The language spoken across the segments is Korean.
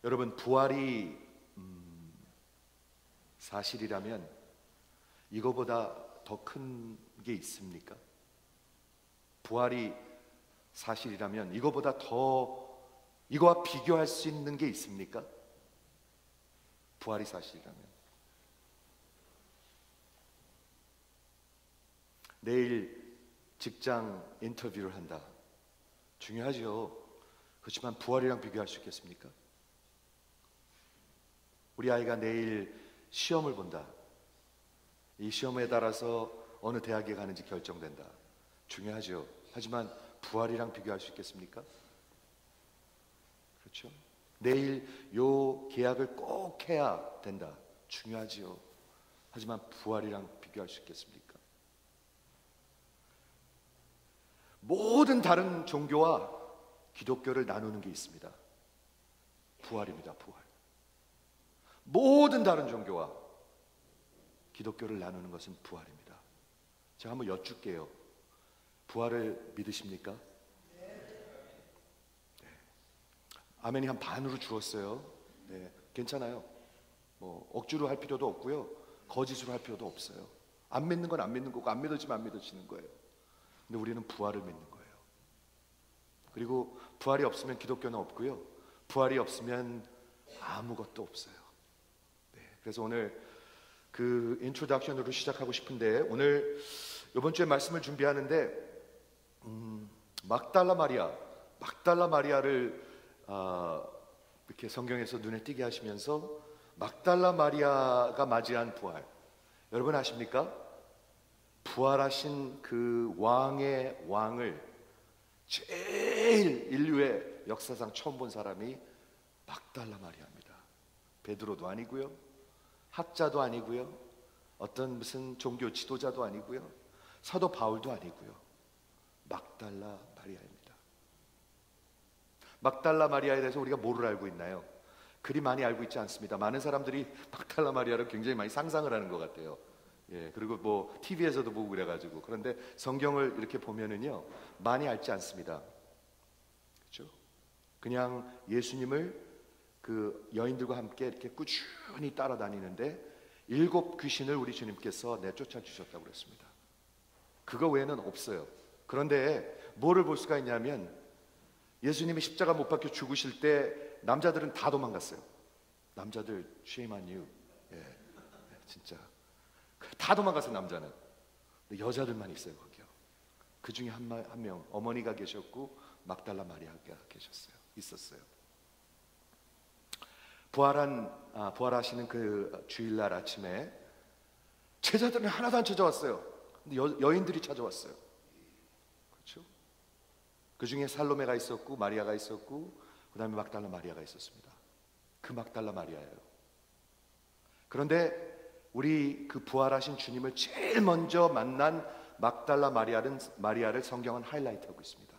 여러분, 부활이 사실이라면 이거보다 더 큰 게 있습니까? 부활이 사실이라면 이거보다 더, 이거와 비교할 수 있는 게 있습니까? 부활이 사실이라면. 내일 직장 인터뷰를 한다. 중요하죠. 그렇지만 부활이랑 비교할 수 있겠습니까? 우리 아이가 내일 시험을 본다. 이 시험에 따라서 어느 대학에 가는지 결정된다. 중요하죠. 하지만 부활이랑 비교할 수 있겠습니까? 그렇죠? 내일 요 계약을 꼭 해야 된다. 중요하지요. 하지만 부활이랑 비교할 수 있겠습니까? 모든 다른 종교와 기독교를 나누는 게 있습니다. 부활입니다. 부활. 모든 다른 종교와 기독교를 나누는 것은 부활입니다. 제가 한번 여쭐게요. 부활을 믿으십니까? 네. 아멘이 한 반으로 줄었어요. 네, 괜찮아요. 뭐 억지로 할 필요도 없고요, 거짓으로 할 필요도 없어요. 안 믿는 건 안 믿는 거고, 안 믿어지면 안 믿어지는 거예요. 근데 우리는 부활을 믿는 거예요. 그리고 부활이 없으면 기독교는 없고요, 부활이 없으면 아무것도 없어요. 네, 그래서 오늘 그 인트로덕션으로 시작하고 싶은데, 오늘 이번 주에 말씀을 준비하는데 막달라 마리아를 이렇게 성경에서 눈에 띄게 하시면서 막달라 마리아가 맞이한 부활, 여러분 아십니까? 부활하신 그 왕의 왕을 제일 인류의 역사상 처음 본 사람이 막달라 마리아입니다. 베드로도 아니고요, 학자도 아니고요, 어떤 무슨 종교 지도자도 아니고요, 사도 바울도 아니고요, 막달라 마리아입니다. 막달라 마리아에 대해서 우리가 뭐를 알고 있나요? 그리 많이 알고 있지 않습니다. 많은 사람들이 막달라 마리아를 굉장히 많이 상상을 하는 것 같아요. 예, 그리고 뭐 TV에서도 보고 그래가지고. 그런데 성경을 이렇게 보면은요, 많이 알지 않습니다. 그렇죠? 그냥 예수님을 그 여인들과 함께 이렇게 꾸준히 따라다니는데 7 귀신을 우리 주님께서 내쫓아 주셨다고 그랬습니다. 그거 외에는 없어요. 그런데 뭐를 볼 수가 있냐면, 예수님이 십자가 못 박혀 죽으실 때 남자들은 다 도망갔어요. 남자들 shame on you. 예, 진짜 다 도망갔어요, 남자는. 근데 여자들만 있어요, 거기요. 그 중에 한 명 어머니가 계셨고 막달라 마리아가 있었어요. 부활하시는 그 주일날 아침에 제자들은 하나도 안 찾아왔어요. 근데 여인들이 찾아왔어요. 그렇죠? 그 중에 살로메가 있었고, 마리아가 있었고, 그 다음에 막달라 마리아가 있었습니다. 그 막달라 마리아예요. 그런데 우리 그 부활하신 주님을 제일 먼저 만난 막달라 마리아를 성경은 하이라이트하고 있습니다.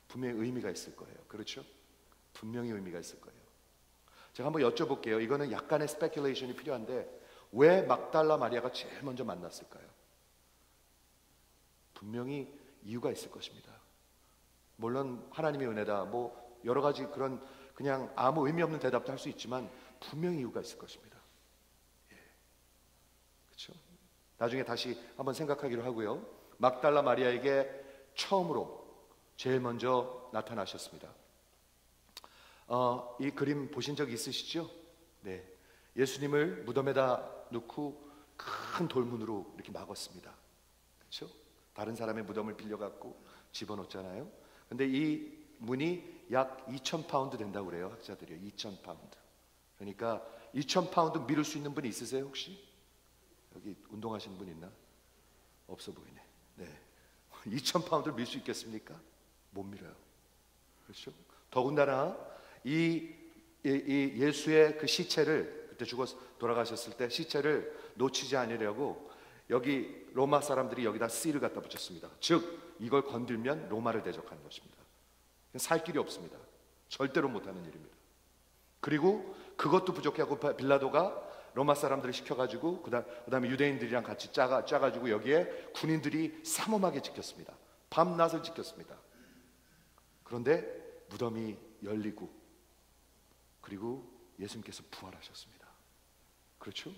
분명히 의미가 있을 거예요. 그렇죠? 분명히 의미가 있을 거예요. 제가 한번 여쭤볼게요. 이거는 약간의 스페큘레이션이 필요한데, 왜 막달라 마리아가 제일 먼저 만났을까요? 분명히 이유가 있을 것입니다. 물론 하나님의 은혜다, 뭐 여러 가지 그런 그냥 아무 의미 없는 대답도 할 수 있지만 분명히 이유가 있을 것입니다. 예. 그렇죠? 나중에 다시 한번 생각하기로 하고요. 막달라 마리아에게 처음으로 제일 먼저 나타나셨습니다. 이 그림 보신 적 있으시죠? 네, 예수님을 무덤에다 넣고 큰 돌문으로 이렇게 막았습니다. 그렇죠? 다른 사람의 무덤을 빌려갖고 집어넣었잖아요. 근데 이 문이 약 2,000파운드 된다고 그래요, 학자들이요. 2,000파운드. 그러니까 2,000파운드 밀을 수 있는 분이 있으세요, 혹시? 여기 운동하시는 분 있나? 없어 보이네. 네, 2,000파운드를 밀 수 있겠습니까? 못 밀어요. 그렇죠? 더군다나 이 예수의 그 시체를, 그때 죽어서 돌아가셨을 때 시체를 놓치지 않으려고 여기 로마 사람들이 여기다 씨를 갖다 붙였습니다. 즉 이걸 건들면 로마를 대적하는 것입니다. 살 길이 없습니다. 절대로 못하는 일입니다. 그리고 그것도 부족하고 빌라도가 로마 사람들을 시켜가지고 그다음에 유대인들이랑 같이 짜가지고 여기에 군인들이 삼엄하게 지켰습니다. 밤낮을 지켰습니다. 그런데 무덤이 열리고, 그리고 예수님께서 부활하셨습니다. 그렇죠?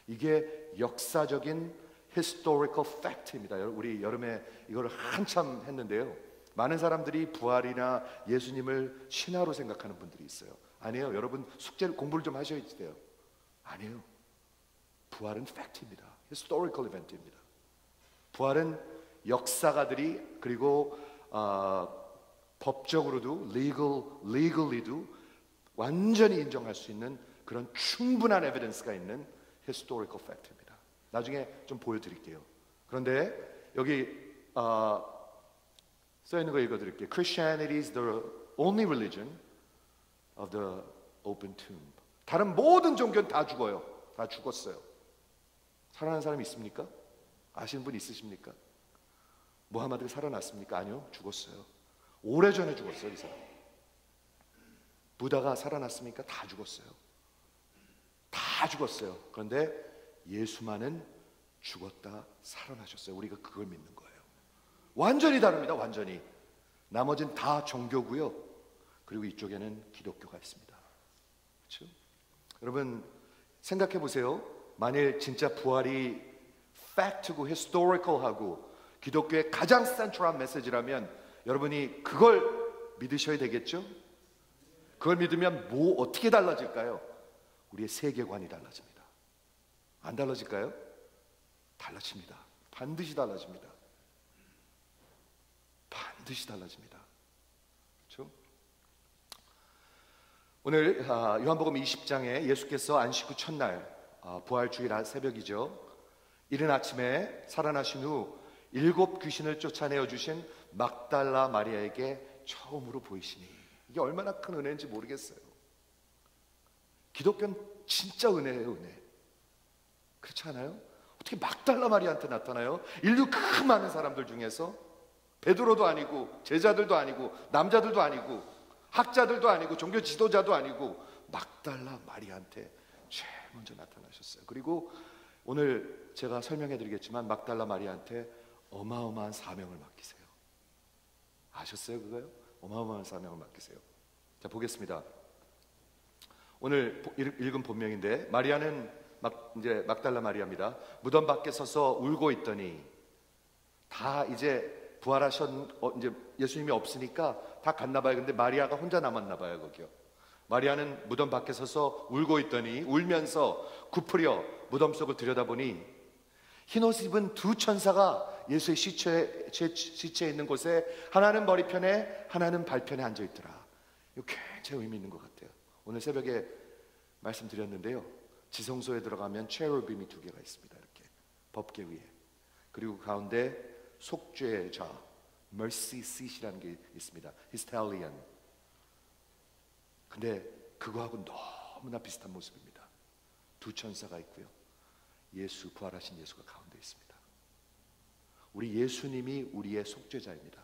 이게 역사적인 historical fact입니다. 우리 여름에 이걸 한참 했는데요. 많은 사람들이 부활이나 예수님을 신화로 생각하는 분들이 있어요. 아니에요. 여러분 숙제를 공부를 좀 하셔야 돼요. 아니에요. 부활은 팩트입니다. historical event입니다. 부활은 역사가들이 그리고 법적으로도 legally도 완전히 인정할 수 있는 그런 충분한 에비던스가 있는 historical fact입니다. 나중에 좀 보여드릴게요. 그런데 여기 써 있는 거 읽어드릴게요. Christianity is the only religion of the open tomb. 다른 모든 종교는 다 죽어요. 다 죽었어요. 살아난 사람이 있습니까? 아시는 분 있으십니까? 무하마드가 살아났습니까? 아니요, 죽었어요. 오래전에 죽었어요, 이 사람. 부다가 살아났습니까? 다 죽었어요. 다 죽었어요. 그런데 예수만은 죽었다 살아나셨어요. 우리가 그걸 믿는 거예요. 완전히 다릅니다. 완전히. 나머지는 다 종교고요. 그리고 이쪽에는 기독교가 있습니다. 그렇죠? 여러분 생각해 보세요. 만일 진짜 부활이 팩트고 historical하고 기독교의 가장 센트럴한 메시지라면 여러분이 그걸 믿으셔야 되겠죠? 그걸 믿으면 어떻게 달라질까요? 우리의 세계관이 달라집니다. 안 달라질까요? 달라집니다. 반드시 달라집니다. 반드시 달라집니다. 그렇죠? 오늘 요한복음 20장에 예수께서 안식 후 첫날 부활주일 새벽이죠. 이른 아침에 살아나신 후 7 귀신을 쫓아내어 주신 막달라 마리아에게 처음으로 보이시니 이게 얼마나 큰 은혜인지 모르겠어요. 기독교는 진짜 은혜예요, 은혜. 그렇지 않아요? 어떻게 막달라 마리아한테 나타나요? 인류 그 많은 사람들 중에서 베드로도 아니고 제자들도 아니고 남자들도 아니고 학자들도 아니고 종교 지도자도 아니고 막달라 마리아한테 제일 먼저 나타나셨어요. 그리고 오늘 제가 설명해 드리겠지만 막달라 마리아한테 어마어마한 사명을 맡기세요. 아셨어요 그거요? 어마어마한 사명을 맡기세요. 자 보겠습니다. 오늘 읽은 본명인데 마리아는 이제 막달라 마리아입니다. 무덤 밖에 서서 울고 있더니 다 이제 이제 예수님이 없으니까 다 갔나 봐요. 근데 마리아가 혼자 남았나 봐요 거기요. 마리아는 무덤 밖에 서서 울고 있더니 울면서 굽으려 무덤 속을 들여다보니 흰옷 입은 2 천사가 예수의 시체에 있는 곳에 하나는 머리편에 하나는 발편에 앉아있더라. 이거 굉장히 의미 있는 것 같아요. 오늘 새벽에 말씀드렸는데요. 지성소에 들어가면 체루빔이 2개가 있습니다. 이렇게 법궤 위에. 그리고 가운데 속죄자 mercy seat이라는 게 있습니다. 히스탈리안. 근데 그거하고 너무나 비슷한 모습입니다. 2 천사가 있고요. 부활하신 예수가 가운데 있습니다. 우리 예수님이 우리의 속죄자입니다.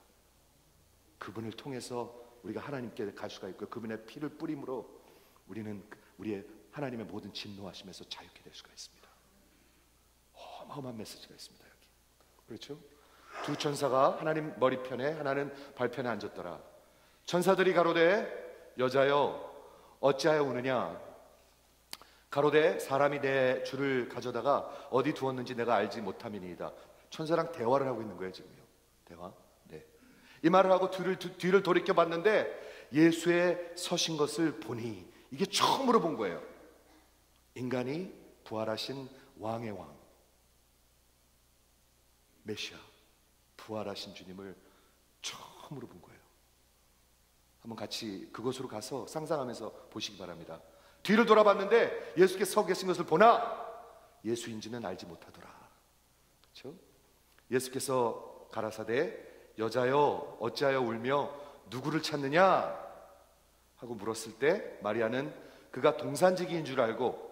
그분을 통해서 우리가 하나님께 갈 수가 있고요. 그분의 피를 뿌림으로 우리는 우리의 하나님의 모든 진노하심에서 자유케 될 수가 있습니다. 어마어마한 메시지가 있습니다. 여기. 그렇죠? 2 천사가 하나님 머리편에 하나는 발편에 앉았더라. 천사들이 가로되 여자여 어찌하여 우느냐. 가로되 사람이 내 주를 가져다가 어디 두었는지 내가 알지 못함이니이다. 천사랑 대화를 하고 있는 거예요 지금요. 대화. 네. 이 말을 하고 뒤를 돌이켜 봤는데 예수의 서신 것을 보니 이게 처음으로 본 거예요. 인간이 부활하신 왕의 왕 메시아 부활하신 주님을 처음으로 본 거예요. 한번 같이 그곳으로 가서 상상하면서 보시기 바랍니다. 뒤를 돌아봤는데 예수께서 서 계신 것을 보나 예수인지는 알지 못하더라. 그렇죠? 예수께서 가라사대 여자여 어찌하여 울며 누구를 찾느냐 하고 물었을 때 마리아는 그가 동산지기인 줄 알고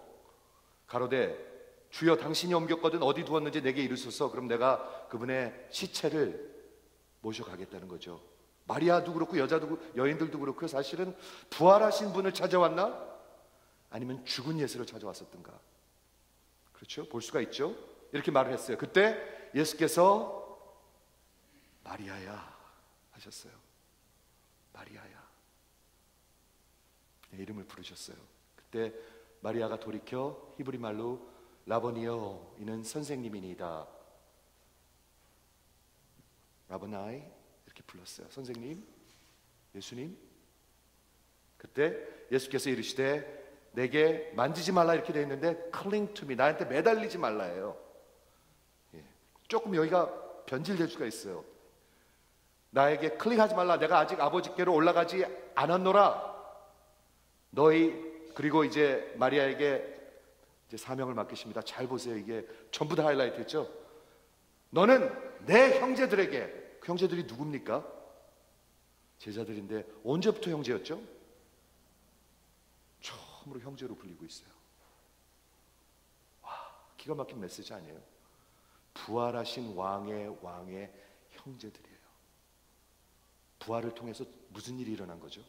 가로되 주여 당신이 옮겼거든 어디 두었는지 내게 이르소서. 그럼 내가 그분의 시체를 모셔가겠다는 거죠. 마리아도 그렇고 여인들도 그렇고 사실은 부활하신 분을 찾아왔나? 아니면 죽은 예수를 찾아왔었던가? 그렇죠? 볼 수가 있죠. 이렇게 말을 했어요. 그때 예수께서 마리아야 하셨어요. 마리아야. 이름을 부르셨어요. 그때 마리아가 돌이켜 히브리 말로 라보니여, 이는 선생님이니이다. 라보나이 이렇게 불렀어요. 선생님, 예수님. 그때 예수께서 이르시되 내게 만지지 말라 이렇게 되어 있는데 cling to me, 나한테 매달리지 말라예요. 조금 여기가 변질될 수가 있어요. 나에게 클릭하지 말라, 내가 아직 아버지께로 올라가지 않았노라. 너희, 그리고 이제 마리아에게 이제 사명을 맡기십니다. 잘 보세요. 이게 전부 다 하이라이트였죠. 너는 내 형제들에게, 그 형제들이 누굽니까? 제자들인데 언제부터 형제였죠? 처음으로 형제로 불리고 있어요. 와, 기가 막힌 메시지 아니에요? 부활하신 왕의 형제들이에요. 부활을 통해서 무슨 일이 일어난 거죠?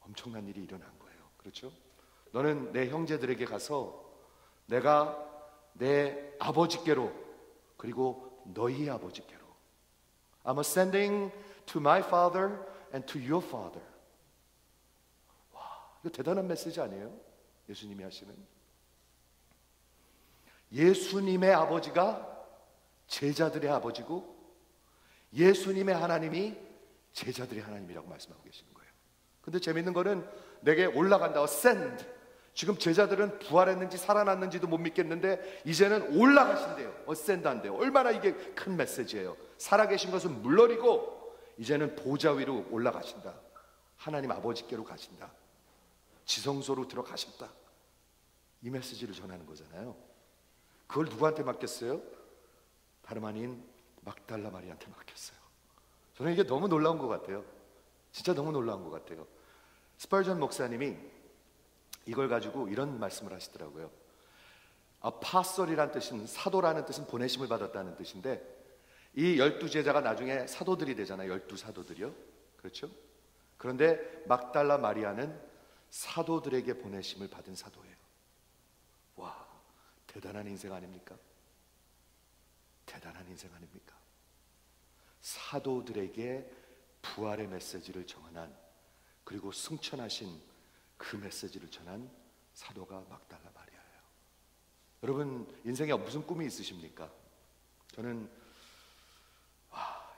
엄청난 일이 일어난 거예요. 그렇죠? 너는 내 형제들에게 가서 내가 내 아버지께로, 그리고 너희 아버지께로, I'm ascending to my father and to your father. 와, 이거 대단한 메시지 아니에요? 예수님이 하시는. 예수님의 아버지가 제자들의 아버지고 예수님의 하나님이 제자들의 하나님이라고 말씀하고 계시는 거예요. 근데 재밌는 거는 내게 올라간다, ascend. 지금 제자들은 부활했는지 살아났는지도 못 믿겠는데 이제는 올라가신대요. ascend 한대요. 얼마나 이게 큰 메시지예요. 살아계신 것은 물론이고 이제는 보좌 위로 올라가신다. 하나님 아버지께로 가신다. 지성소로 들어가셨다. 이 메시지를 전하는 거잖아요. 그걸 누구한테 맡겼어요? 다름 아닌 막달라 마리아한테 맡겼어요. 저는 이게 너무 놀라운 것 같아요. 진짜 너무 놀라운 것 같아요. 스펄전 목사님이 이걸 가지고 이런 말씀을 하시더라고요. 아파솔이라는 뜻은, 사도라는 뜻은 보내심을 받았다는 뜻인데, 이 12제자가 나중에 사도들이 되잖아요. 12사도들이요. 그렇죠? 그런데 막달라 마리아는 사도들에게 보내심을 받은 사도예요. 와, 대단한 인생 아닙니까? 대단한 인생 아닙니까? 사도들에게 부활의 메시지를 전한, 그리고 승천하신 그 메시지를 전한 사도가 막달라 마리아예요. 여러분 인생에 무슨 꿈이 있으십니까? 저는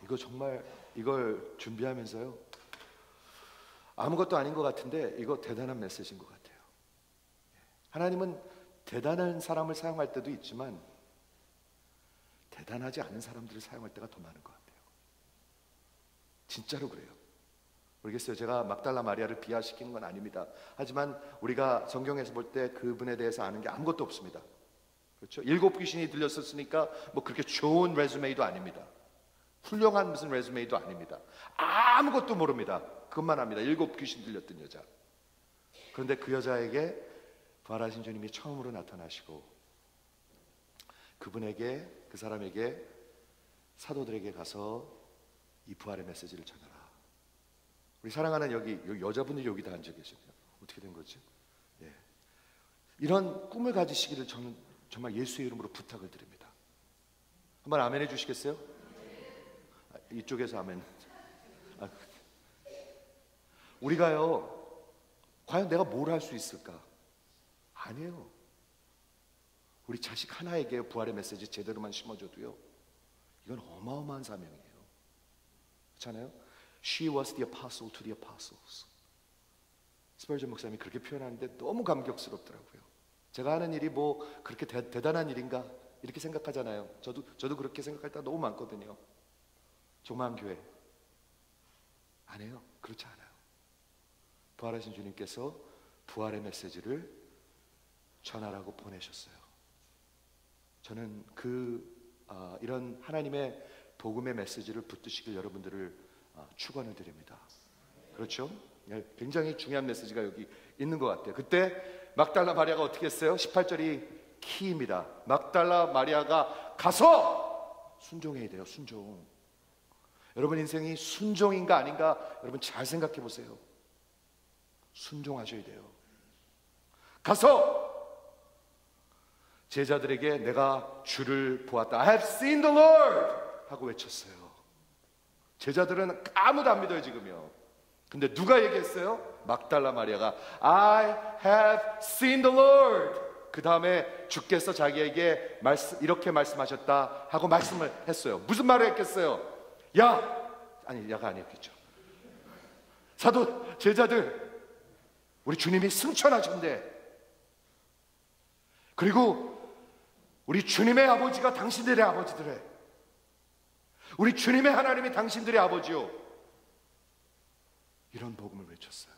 이거 정말, 이걸 준비하면서요, 아무것도 아닌 것 같은데 이거 대단한 메시지인 것 같아요. 하나님은 대단한 사람을 사용할 때도 있지만 대단하지 않은 사람들을 사용할 때가 더 많은 것 같아요. 진짜로 그래요. 모르겠어요. 제가 막달라 마리아를 비하시키는 건 아닙니다. 하지만 우리가 성경에서 볼 때 그분에 대해서 아는 게 아무것도 없습니다. 그렇죠? 7 귀신이 들렸었으니까 뭐 그렇게 좋은 레주메이도 아닙니다. 훌륭한 무슨 레주메이도 아닙니다. 아무것도 모릅니다. 그것만 합니다. 7 귀신 들렸던 여자. 그런데 그 여자에게 부활하신 주님이 처음으로 나타나시고 그분에게, 그 사람에게, 사도들에게 가서 이 부활의 메시지를 전하라. 우리 사랑하는 여기 여자분들이 여기다 앉아 계시네요. 어떻게 된 거지? 예. 이런 꿈을 가지시기를 저는 정말 예수의 이름으로 부탁을 드립니다. 한번 아멘 해주시겠어요? 이쪽에서 아멘. 우리가요, 과연 내가 뭘 할 수 있을까? 아니에요. 우리 자식 하나에게 부활의 메시지 제대로만 심어줘도요, 이건 어마어마한 사명이에요. 그렇잖아요? She was the apostle to the apostles. 스펄전 목사님이 그렇게 표현하는데 너무 감격스럽더라고요. 제가 하는 일이 뭐 그렇게 대단한 일인가 이렇게 생각하잖아요. 저도 그렇게 생각할 때가 너무 많거든요. 조그마한 교회 아니에요. 그렇지 않아요. 부활하신 주님께서 부활의 메시지를 전하라고 보내셨어요. 저는 이런 하나님의 복음의 메시지를 붙드시길 여러분들을 축원을 드립니다. 그렇죠? 굉장히 중요한 메시지가 여기 있는 것 같아요. 그때 막달라 마리아가 어떻게 했어요? 18절이 키입니다. 막달라 마리아가 가서 순종해야 돼요. 순종. 여러분 인생이 순종인가 아닌가 여러분 잘 생각해 보세요. 순종하셔야 돼요. 가서 제자들에게 내가 주를 보았다. I have seen the Lord 하고 외쳤어요. 제자들은 아무도 안 믿어요 지금요. 근데 누가 얘기했어요? 막달라 마리아가 I have seen the Lord. 그 다음에 주께서 자기에게 이렇게 말씀하셨다 하고 말씀을 했어요. 무슨 말을 했겠어요? 야가 아니었겠죠. 사도 제자들, 우리 주님이 승천하신대. 그리고 우리 주님의 아버지가 당신들의 아버지들에, 우리 주님의 하나님이 당신들의 아버지요. 이런 복음을 외쳤어요.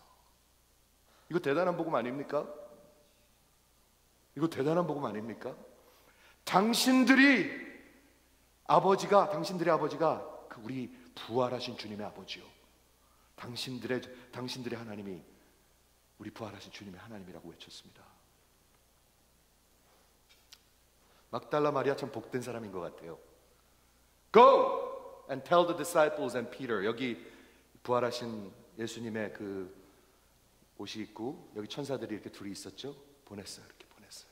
이거 대단한 복음 아닙니까? 이거 대단한 복음 아닙니까? 당신들의 아버지가 그 우리 부활하신 주님의 아버지요. 당신들의 하나님이 우리 부활하신 주님의 하나님이라고 외쳤습니다. 막달라 마리아 참 복된 사람인 것 같아요. Go and tell the disciples and Peter. 여기 부활하신 예수님의 그 옷이 있고 여기 천사들이 이렇게 둘이 있었죠. 보냈어요. 이렇게 보냈어요.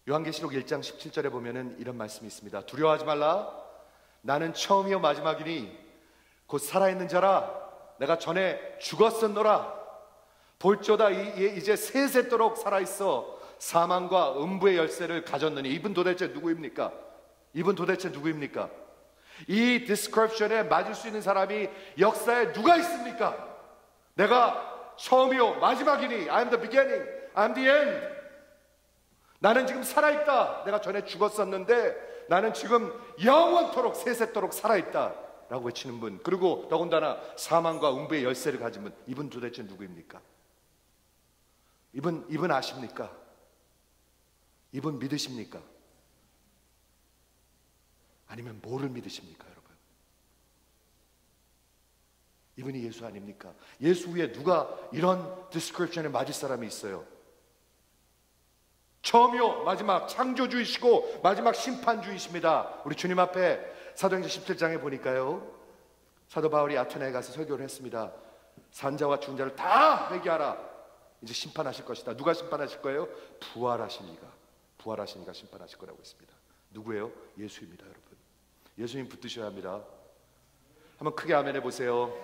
요한계시록 1장 17절에 보면은 이런 말씀이 있습니다. 두려워하지 말라. 나는 처음이요 마지막이니 곧 살아있는 자라. 내가 전에 죽었었노라. 볼조다 이제 세세토록 살아있어 사망과 음부의 열쇠를 가졌느니. 이분 도대체 누구입니까? 이 디스크립션에 맞을 수 있는 사람이 역사에 누가 있습니까? 내가 처음이요 마지막이니 I'm the beginning, I'm the end. 나는 지금 살아있다. 내가 전에 죽었었는데 나는 지금 영원토록 세세토록 살아있다 라고 외치는 분, 그리고 더군다나 사망과 음부의 열쇠를 가진 분, 이분 도대체 누구입니까? 이분 아십니까? 이분 믿으십니까? 아니면 뭐를 믿으십니까, 여러분? 이분이 예수 아닙니까? 예수 위에 누가 이런 디스크립션에 맞을 사람이 있어요? 처음이요 마지막 창조주이시고 마지막 심판주이십니다. 우리 주님 앞에 사도행전 17장에 보니까요, 사도 바울이 아테네에 가서 설교를 했습니다. 산자와 죽은 자를 다 회개하라. 이제 심판하실 것이다. 누가 심판하실 거예요? 부활하신 이가 심판하실 거라고 했습니다. 누구예요? 예수입니다, 여러분. 예수님 붙드셔야 합니다. 한번 크게 아멘 해보세요.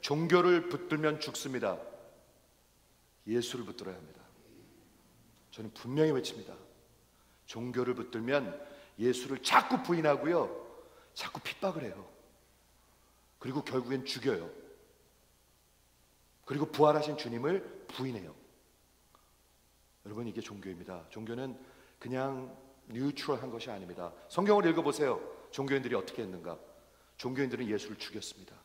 종교를 붙들면 죽습니다. 예수를 붙들어야 합니다. 저는 분명히 외칩니다. 종교를 붙들면 예수를 자꾸 부인하고요, 자꾸 핍박을 해요. 그리고 결국엔 죽여요. 그리고 부활하신 주님을 부인해요. 여러분, 이게 종교입니다. 종교는 그냥 뉴트럴한 것이 아닙니다. 성경을 읽어보세요. 종교인들이 어떻게 했는가? 종교인들은 예수를 죽였습니다.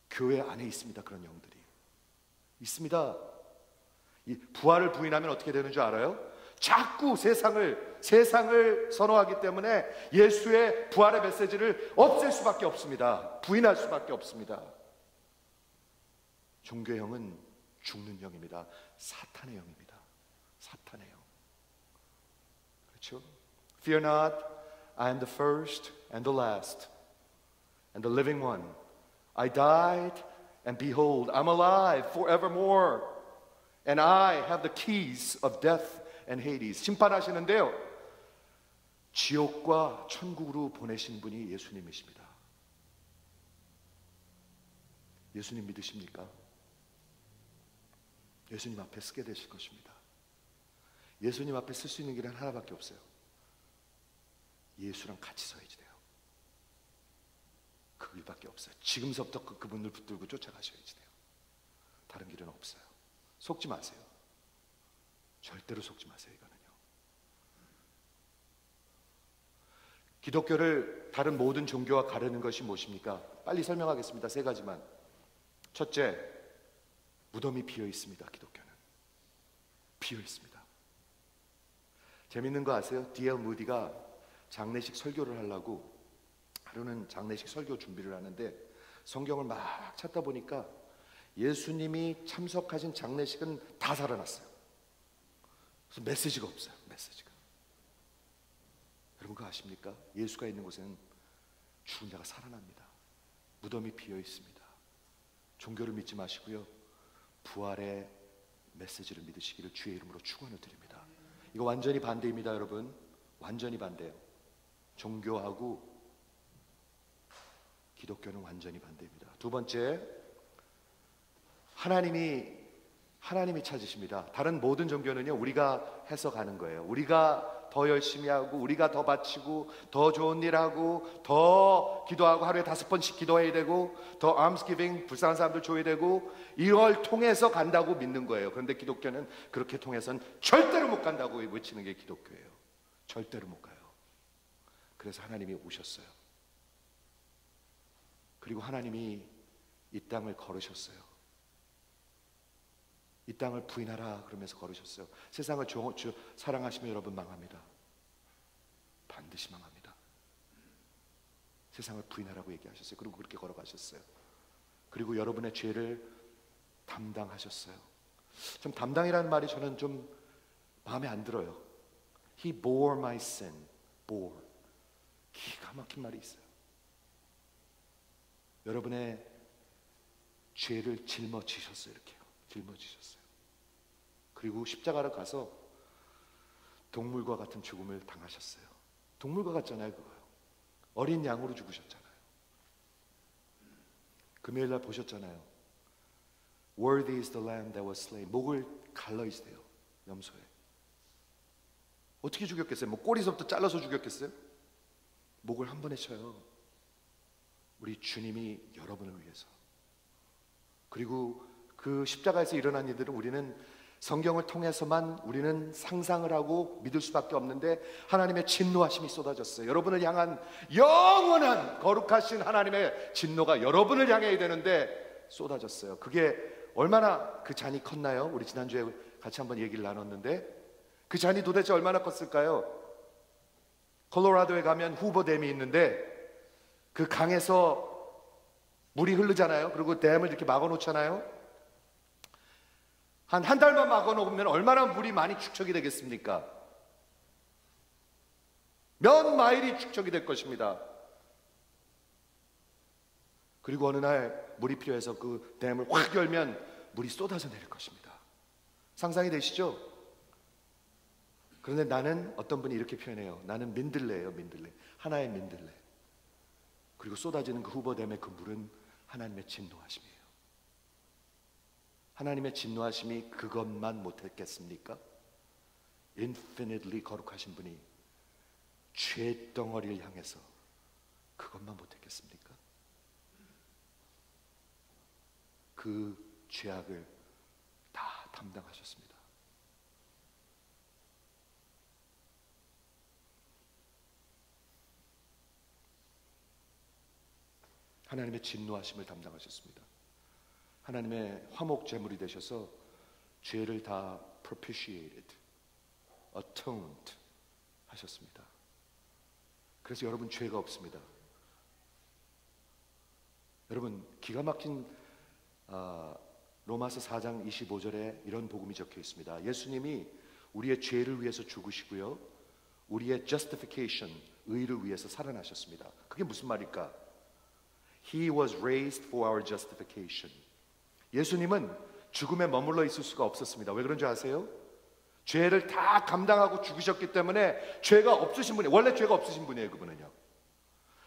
교회 안에 있습니다. 그런 영들이 있습니다. 이 부활을 부인하면 어떻게 되는 줄 알아요? 자꾸 세상을 선호하기 때문에 예수의 부활의 메시지를 없앨 수밖에 없습니다. 부인할 수밖에 없습니다. 종교의 영은 죽는 영입니다. 사탄의 영입니다. 사탄의 영. 그렇죠? Fear not, I am the first and the last and the living one. I died and behold, I'm alive forevermore and I have the keys of death and Hades. 심판하시는데요, 지옥과 천국으로 보내신 분이 예수님이십니다. 예수님 믿으십니까? 예수님 앞에 쓰게 되실 것입니다. 예수님 앞에 쓸 수 있는 길은 하나밖에 없어요. 예수랑 같이 서야지 돼요. 그 길밖에 없어요. 지금서부터 그분을 붙들고 쫓아가셔야지 돼요. 다른 길은 없어요. 속지 마세요. 절대로 속지 마세요. 이거는요. 기독교를 다른 모든 종교와 가르는 것이 무엇입니까? 빨리 설명하겠습니다. 3가지만. 첫째, 무덤이 비어 있습니다. 기독교는 비어 있습니다. 재밌는 거 아세요? D.L. 무디가 장례식 설교를 하려고 하루는 장례식 설교 준비를 하는데 성경을 막 찾다 보니까 예수님이 참석하신 장례식은 다 살아났어요. 그래서 메시지가 없어요. 메시지가. 여러분, 그거 아십니까? 예수가 있는 곳에는 죽은 자가 살아납니다. 무덤이 비어 있습니다. 종교를 믿지 마시고요, 부활의 메시지를 믿으시기를 주의 이름으로 축원을 드립니다. 이거 완전히 반대입니다, 여러분. 완전히 반대예요. 종교하고 기독교는 완전히 반대입니다. 두 번째, 하나님이 찾으십니다. 다른 모든 종교는요, 우리가 해석하는 거예요. 우리가 더 열심히 하고, 우리가 더 바치고, 더 좋은 일 하고, 더 기도하고, 하루에 5번씩 기도해야 되고, 더 almsgiving, 불쌍한 사람들 줘야 되고, 이걸 통해서 간다고 믿는 거예요. 그런데 기독교는 그렇게 통해서는 절대로 못 간다고 외치는 게 기독교예요. 절대로 못 가요. 그래서 하나님이 오셨어요. 그리고 하나님이 이 땅을 걸으셨어요. 이 땅을 부인하라 그러면서 걸으셨어요. 세상을 사랑하시면 여러분 망합니다. 반드시 망합니다. 세상을 부인하라고 얘기하셨어요. 그리고 그렇게 걸어가셨어요. 그리고 여러분의 죄를 담당하셨어요. 좀 담당이라는 말이 저는 좀 마음에 안 들어요. He bore my sin. bore. 기가 막힌 말이 있어요. 여러분의 죄를 짊어지셨어요. 이렇게요. 짊어지셨어요. 그리고 십자가를 가서 동물과 같은 죽음을 당하셨어요. 동물과 같잖아요. 그거요. 어린 양으로 죽으셨잖아요. 금요일날 보셨잖아요. Worthy is the lamb that was slain. 목을 갈라 있어요. 염소에. 어떻게 죽였겠어요? 뭐 꼬리서부터 잘라서 죽였겠어요? 목을 한 번에 쳐요. 우리 주님이 여러분을 위해서. 그리고 그 십자가에서 일어난 일들은 우리는 성경을 통해서만 우리는 상상을 하고 믿을 수밖에 없는데, 하나님의 진노하심이 쏟아졌어요. 여러분을 향한 영원한 거룩하신 하나님의 진노가 여러분을 향해야 되는데 쏟아졌어요. 그게 얼마나 그 잔이 컸나요? 우리 지난주에 같이 한번 얘기를 나눴는데, 그 잔이 도대체 얼마나 컸을까요? 콜로라도에 가면 후보 댐이 있는데 그 강에서 물이 흐르잖아요. 그리고 댐을 이렇게 막아 놓잖아요. 한 달만 막아 놓으면 얼마나 물이 많이 축적이 되겠습니까? 몇 마일이 축적이 될 것입니다. 그리고 어느 날 물이 필요해서 그 댐을 확 열면 물이 쏟아져 내릴 것입니다. 상상이 되시죠? 그런데 나는, 어떤 분이 이렇게 표현해요. 나는 민들레예요. 민들레. 하나의 민들레. 그리고 쏟아지는 그 후보댐의 그 물은 하나님의 진노하심이에요. 하나님의 진노하심이 그것만 못했겠습니까? infinitely 거룩하신 분이 죄덩어리를 향해서 그것만 못했겠습니까? 그 죄악을 다 담당하셨습니다. 하나님의 진노하심을 담당하셨습니다. 하나님의 화목 제물이 되셔서 죄를 다 propitiated, atoned 하셨습니다. 그래서 여러분 죄가 없습니다. 여러분 기가 막힌 로마서 4장 25절에 이런 복음이 적혀 있습니다. 예수님이 우리의 죄를 위해서 죽으시고요, 우리의 justification, 의를 위해서 살아나셨습니다. 그게 무슨 말일까? He was raised for our justification. 예수님은 죽음에 머물러 있을 수가 없었습니다. 왜 그런 줄 아세요? 죄를 다 감당하고 죽으셨기 때문에 죄가 없으신 분이에요. 원래 죄가 없으신 분이에요, 그분은요.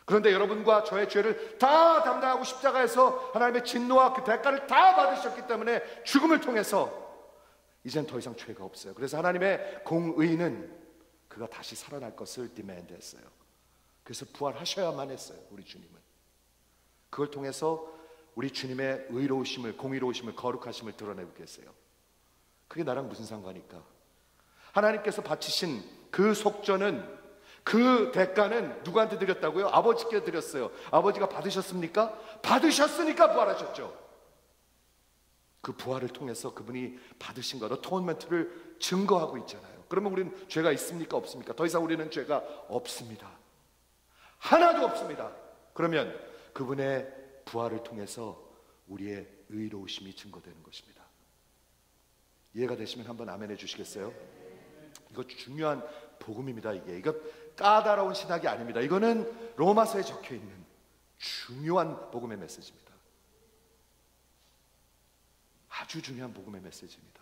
그런데 여러분과 저의 죄를 다 담당하고 십자가에서 하나님의 진노와 그 대가를 다 받으셨기 때문에 죽음을 통해서 이젠 더 이상 죄가 없어요. 그래서 하나님의 공의는 그가 다시 살아날 것을 디맨드했어요. 그래서 부활하셔야만 했어요, 우리 주님은. 그걸 통해서 우리 주님의 의로우심을, 공의로우심을, 거룩하심을 드러내고 계세요. 그게 나랑 무슨 상관일까? 하나님께서 바치신 그 속전은, 그 대가는 누구한테 드렸다고요? 아버지께 드렸어요. 아버지가 받으셨습니까? 받으셨으니까 부활하셨죠. 그 부활을 통해서 그분이 받으신 것, 어토먼트를 증거하고 있잖아요. 그러면 우리는 죄가 있습니까? 없습니까? 더 이상 우리는 죄가 없습니다. 하나도 없습니다. 그러면 그분의 부활을 통해서 우리의 의로우심이 증거되는 것입니다. 이해가 되시면 한번 아멘 해주시겠어요? 이거 중요한 복음입니다. 이거 까다로운 신학이 아닙니다. 이거는 로마서에 적혀있는 중요한 복음의 메시지입니다. 아주 중요한 복음의 메시지입니다.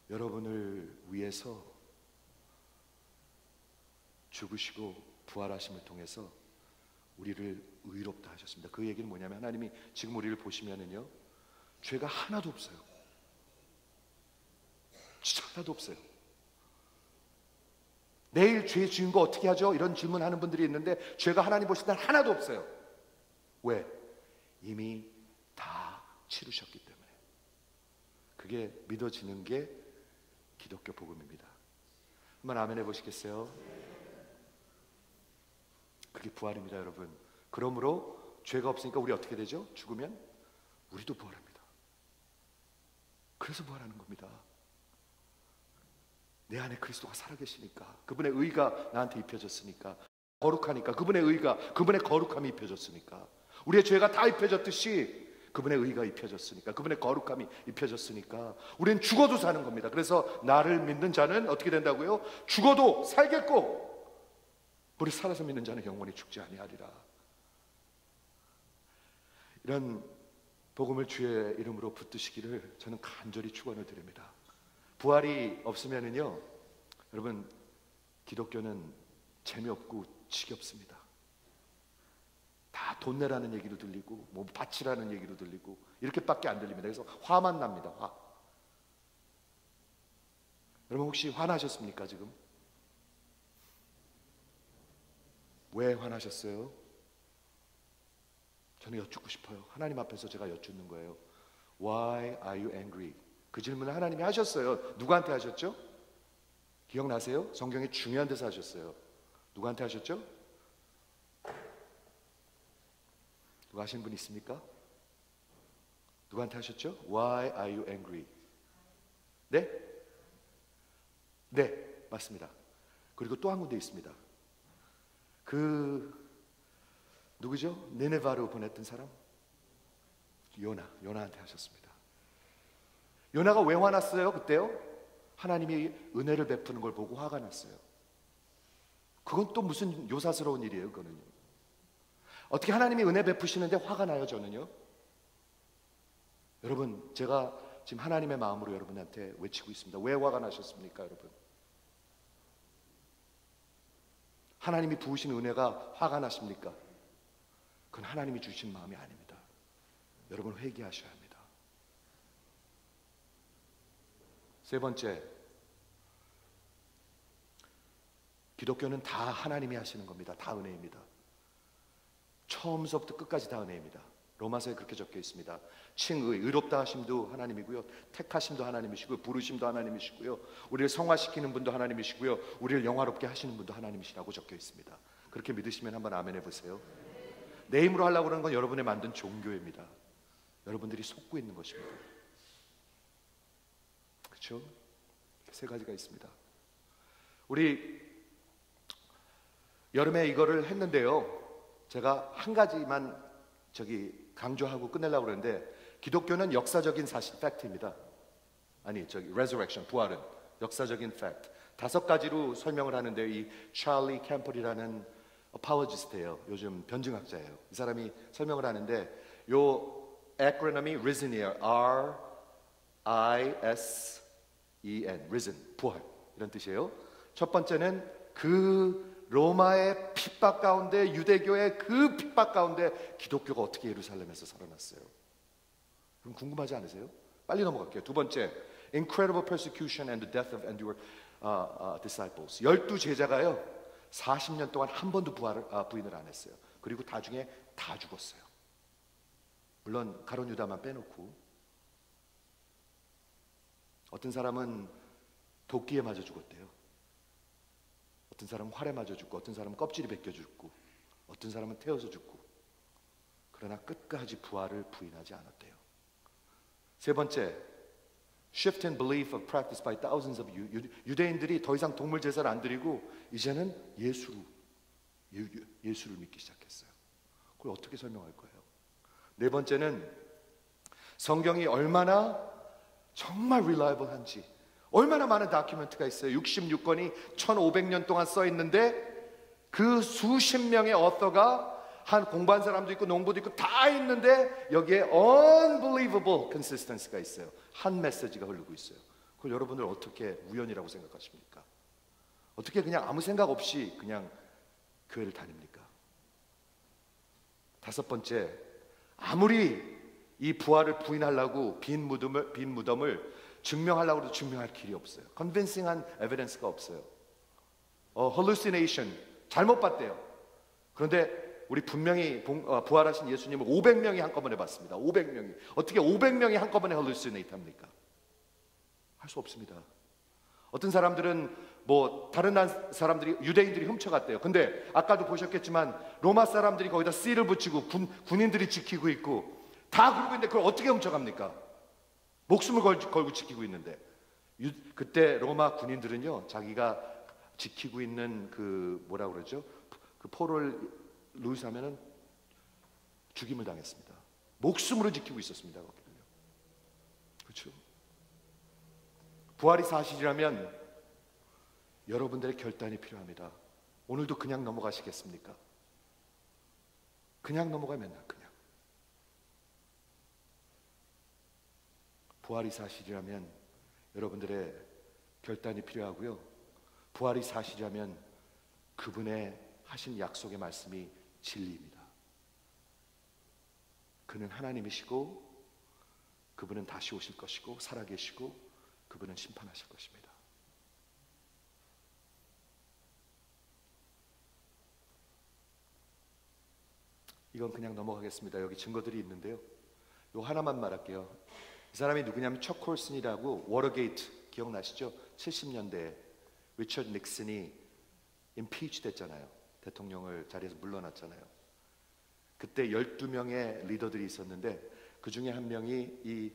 여러분을 위해서 죽으시고 부활하심을 통해서 우리를 의롭다 하셨습니다. 그 얘기는 뭐냐면 하나님이 지금 우리를 보시면은요, 죄가 하나도 없어요. 진짜 하나도 없어요. 내일 죄 지은 거 어떻게 하죠? 이런 질문하는 분들이 있는데 죄가 하나님 보실 때는 하나도 없어요. 왜? 이미 다 치르셨기 때문에. 그게 믿어지는 게 기독교 복음입니다. 한번 아멘 해보시겠어요? 그게 부활입니다, 여러분. 그러므로 죄가 없으니까 우리 어떻게 되죠? 죽으면 우리도 부활합니다. 그래서 부활하는 겁니다. 내 안에 그리스도가 살아계시니까, 그분의 의가 나한테 입혀졌으니까, 거룩하니까, 그분의 의가, 그분의 거룩함이 입혀졌으니까, 우리의 죄가 다 입혀졌듯이 그분의 의가 입혀졌으니까, 그분의 거룩함이 입혀졌으니까 우리는 죽어도 사는 겁니다. 그래서 나를 믿는 자는 어떻게 된다고요? 죽어도 살겠고 우리 살아서 믿는 자는 영원히 죽지 아니하리라. 이런 복음을 주의 이름으로 붙드시기를 저는 간절히 축원을 드립니다. 부활이 없으면은요, 여러분, 기독교는 재미없고 지겹습니다. 다 돈 내라는 얘기로 들리고 뭐 바치라는 얘기로 들리고 이렇게밖에 안 들립니다. 그래서 화만 납니다. 화. 여러분 혹시 화나셨습니까 지금? 왜 화나셨어요? 저는 여쭙고 싶어요. 하나님 앞에서 제가 여쭙는 거예요. Why are you angry? 그 질문을 하나님이 하셨어요. 누구한테 하셨죠? 기억나세요? 성경에 중요한 데서 하셨어요. 누구한테 하셨죠? 누가 하신 분 있습니까? 누구한테 하셨죠? Why are you angry? 네? 네, 맞습니다. 그리고 또 한 군데 있습니다. 누구죠? 니네바로 보냈던 사람? 요나한테 하셨습니다. 요나가 왜 화났어요 그때요? 하나님이 은혜를 베푸는 걸 보고 화가 났어요. 그건 또 무슨 요사스러운 일이에요 그거는요. 어떻게 하나님이 은혜 베푸시는데 화가 나요 저는요? 여러분 제가 지금 하나님의 마음으로 여러분한테 외치고 있습니다. 왜 화가 나셨습니까 여러분? 하나님이 부으신 은혜가 화가 나십니까? 그건 하나님이 주신 마음이 아닙니다. 여러분 회개하셔야 합니다. 세 번째, 기독교는 다 하나님이 하시는 겁니다. 다 은혜입니다. 처음서부터 끝까지 다 은혜입니다. 로마서에 그렇게 적혀 있습니다. 칭의, 의롭다 하심도 하나님이고요, 택하심도 하나님이시고요, 부르심도 하나님이시고요, 우리를 성화시키는 분도 하나님이시고요, 우리를 영화롭게 하시는 분도 하나님이시라고 적혀 있습니다. 그렇게 믿으시면 한번 아멘 해보세요. 내 힘으로 하려고 그러는 건 여러분의 만든 종교입니다. 여러분들이 속고 있는 것입니다. 그렇죠? 세 가지가 있습니다. 우리 여름에 이거를 했는데요, 제가 한 가지만 강조하고 끝내려고 그러는데, 기독교는 역사적인 사실, 팩트입니다. resurrection, 부활은 역사적인 팩트. 5가지로 설명을 하는데, 이 찰리 캠플이라는 apologist예요. 요즘 변증학자예요. 이 사람이 설명을 하는데, 요 acronym이 risen이에요. R-I-S-E-N, risen, 부활, 이런 뜻이에요. 첫 번째는 그 로마의 핍박 가운데, 유대교의 그 핍박 가운데 기독교가 어떻게 예루살렘에서 살아났어요? 그럼 궁금하지 않으세요? 빨리 넘어갈게요. 두 번째, incredible persecution and the death of endured disciples. 12제자가요 40년 동안 한 번도 부인을 안 했어요. 그리고 나중에 다 죽었어요. 물론 가룟 유다만 빼놓고. 어떤 사람은 도끼에 맞아 죽었대요. 어떤 사람은 활에 맞아 죽고, 어떤 사람은 껍질이 벗겨 죽고, 어떤 사람은 태워서 죽고. 그러나 끝까지 부활을 부인하지 않았대요. 세 번째, shift in belief of practice by thousands of 유대인들이 더 이상 동물 제사를 안 드리고 이제는 예수를 믿기 시작했어요. 그걸 어떻게 설명할 거예요? 네 번째는 성경이 얼마나 정말 reliable한지, 얼마나 많은 다큐멘트가 있어요. 66권이 1500년 동안 써 있는데 그 수십 명의 어서가, 한 공부한 사람도 있고 농부도 있고 다 있는데 여기에 unbelievable consistency가 있어요. 한 메시지가 흐르고 있어요. 그걸 여러분들 어떻게 우연이라고 생각하십니까? 어떻게 그냥 아무 생각 없이 그냥 교회를 다닙니까? 다섯 번째, 아무리 이 부활을 부인하려고 빈 무덤을 증명하려고 해도 증명할 길이 없어요. 컨빈싱한 에비던스가 없어요. hallucination, 잘못 봤대요. 그런데 우리 분명히 부활하신 예수님을 500명이 한꺼번에 봤습니다. 500명이. 어떻게 500명이 한꺼번에 hallucinate 합니까? 할 수 없습니다. 어떤 사람들은 다른 사람들이, 유대인들이 훔쳐갔대요. 근데 아까도 보셨겠지만 로마 사람들이 거기다 씨를 붙이고 군인들이 지키고 있고 다 그러고 있는데 그걸 어떻게 훔쳐갑니까? 목숨을 걸고 지키고 있는데, 그때 로마 군인들은요, 자기가 지키고 있는 그 뭐라 그러죠? 그 포를 루이스하면은 죽임을 당했습니다. 목숨으로 지키고 있었습니다. 거기를요. 그렇죠? 부활이 사실이라면 여러분들의 결단이 필요합니다. 오늘도 그냥 넘어가시겠습니까? 그냥 넘어가면 그냥. 부활이 사실이라면 여러분들의 결단이 필요하고요. 부활이 사실이라면 그분의 하신 약속의 말씀이 진리입니다. 그는 하나님이시고 그분은 다시 오실 것이고 살아계시고 그분은 심판하실 것입니다. 이건 그냥 넘어가겠습니다. 여기 증거들이 있는데요. 요 하나만 말할게요. 이 사람이 누구냐면 척 콜슨이라고, 워터게이트 기억나시죠? 70년대에 리처드 닉슨이 임피치 됐잖아요. 대통령을 자리에서 물러났잖아요. 그때 12명의 리더들이 있었는데 그 중에 한 명이 이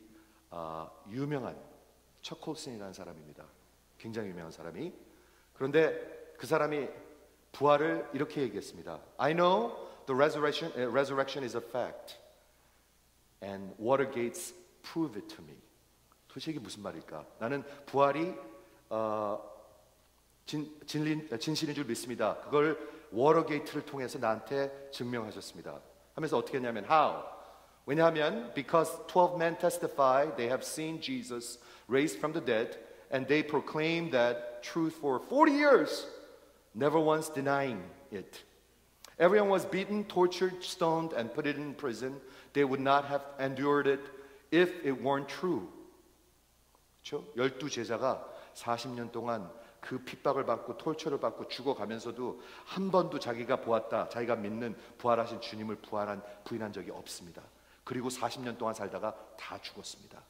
유명한 척 콜슨이라는 사람입니다. 굉장히 유명한 사람이. 그런데 그 사람이 부활을 이렇게 얘기했습니다. I know the resurrection is a fact and Watergates prove it to me. 도대체 이게 무슨 말일까? 나는 부활이 진실인 줄 믿습니다. 그걸 워터게이트를 통해서 나한테 증명하셨습니다. 하면서 어떻게 했냐면 how? 왜냐하면 because 12 men testify they have seen Jesus raised from the dead and they proclaim that truth for 40 years, never once denying it. Everyone was beaten, tortured, stoned, and put in prison. They would not have endured it if it weren't true. 그렇죠? 12제자가 40년 동안 그 핍박을 받고 톨처를 받고 죽어가면서도 한 번도 자기가 보았다, 자기가 믿는 부활하신 주님을 부인한 적이 없습니다. 그리고 40년 동안 살다가 다 죽었습니다.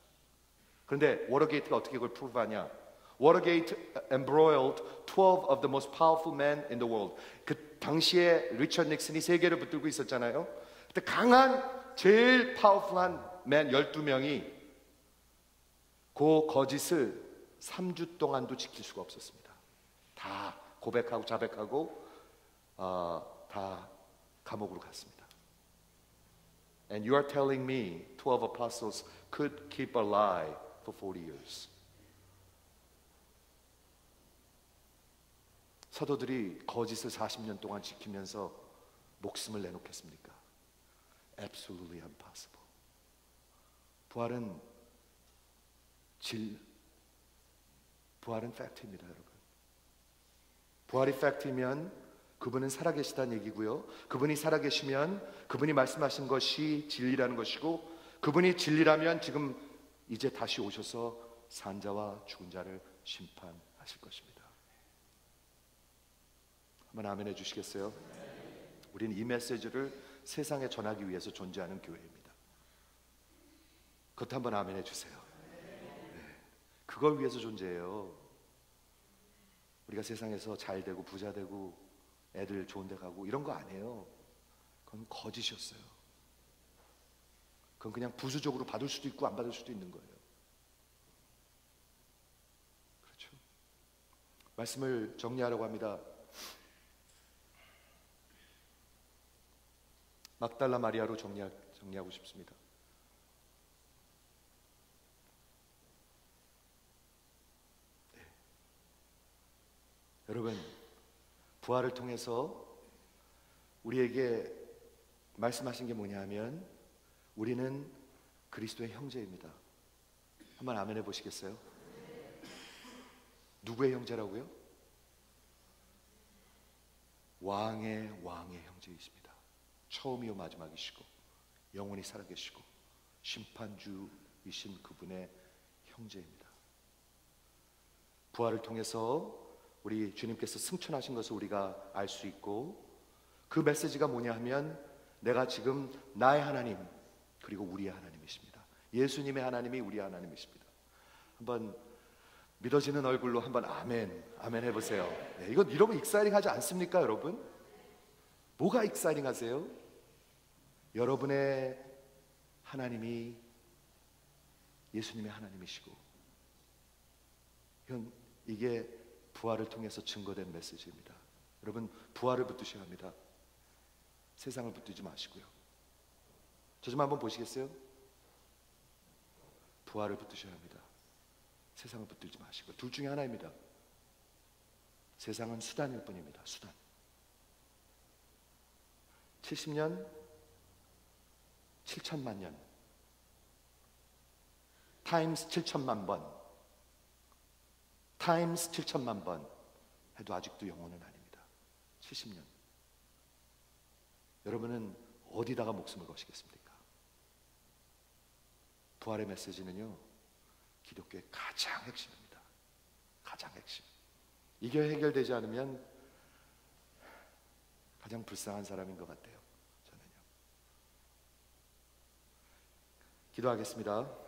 그런데 워터게이트가 어떻게 그걸 프루브하냐? Watergate embroiled 12 of the most powerful men in the world. 그 당시에 리처드 닉슨이 세계를 붙들고 있었잖아요. 그때 강한 제일 파워풀한 맨 12명이 그 거짓을 3주 동안도 지킬 수가 없었습니다. 다 고백하고 자백하고 다 감옥으로 갔습니다. And you are telling me 12 apostles could keep a lie for 40 years. 사도들이 거짓을 40년 동안 지키면서 목숨을 내놓겠습니까? Absolutely impossible. 부활은 팩트입니다, 여러분. 부활이 팩트이면 그분은 살아계시다는 얘기고요. 그분이 살아계시면 그분이 말씀하신 것이 진리라는 것이고, 그분이 진리라면 지금 이제 다시 오셔서 산자와 죽은 자를 심판하실 것입니다. 한번 아멘 해주시겠어요? 우리는 이 메시지를 세상에 전하기 위해서 존재하는 교회입니다. 그것도 한번 아멘 해주세요. 네. 그걸 위해서 존재해요. 우리가 세상에서 잘 되고 부자 되고 애들 좋은 데 가고 이런 거 아니에요. 그건 거짓이었어요. 그건 그냥 부수적으로 받을 수도 있고 안 받을 수도 있는 거예요. 그렇죠? 말씀을 정리하려고 합니다. 막달라 마리아로 정리하고 싶습니다. 네. 여러분, 부활을 통해서 우리에게 말씀하신 게 뭐냐 하면 우리는 그리스도의 형제입니다. 한번 아멘 해보시겠어요? 누구의 형제라고요? 왕의 형제이십니다. 처음이요 마지막이시고 영원히 살아계시고 심판주이신 그분의 형제입니다. 부활을 통해서 우리 주님께서 승천하신 것을 우리가 알 수 있고, 그 메시지가 뭐냐 하면 내가 지금 나의 하나님 그리고 우리의 하나님이십니다. 예수님의 하나님이 우리의 하나님이십니다. 한번 믿어지는 얼굴로 한번 아멘 해보세요. 네, 이건 이러면 익사이팅하지 않습니까 여러분? 뭐가 익사이팅하세요? 여러분의 하나님이 예수님의 하나님이시고, 이게 부활을 통해서 증거된 메시지입니다. 여러분, 부활을 붙드셔야 합니다. 세상을 붙들지 마시고요. 저 좀 한번 보시겠어요? 부활을 붙드셔야 합니다. 세상을 붙들지 마시고. 둘 중에 하나입니다. 세상은 수단일 뿐입니다. 수단. 70년, 7천만 년, 타임스 7천만 번, 타임스 7천만 번 해도 아직도 영혼은 아닙니다. 70년. 여러분은 어디다가 목숨을 거시겠습니까? 부활의 메시지는요, 기독교의 가장 핵심입니다. 가장 핵심. 이게 해결되지 않으면 가장 불쌍한 사람인 것 같아요. 저는요. 기도하겠습니다.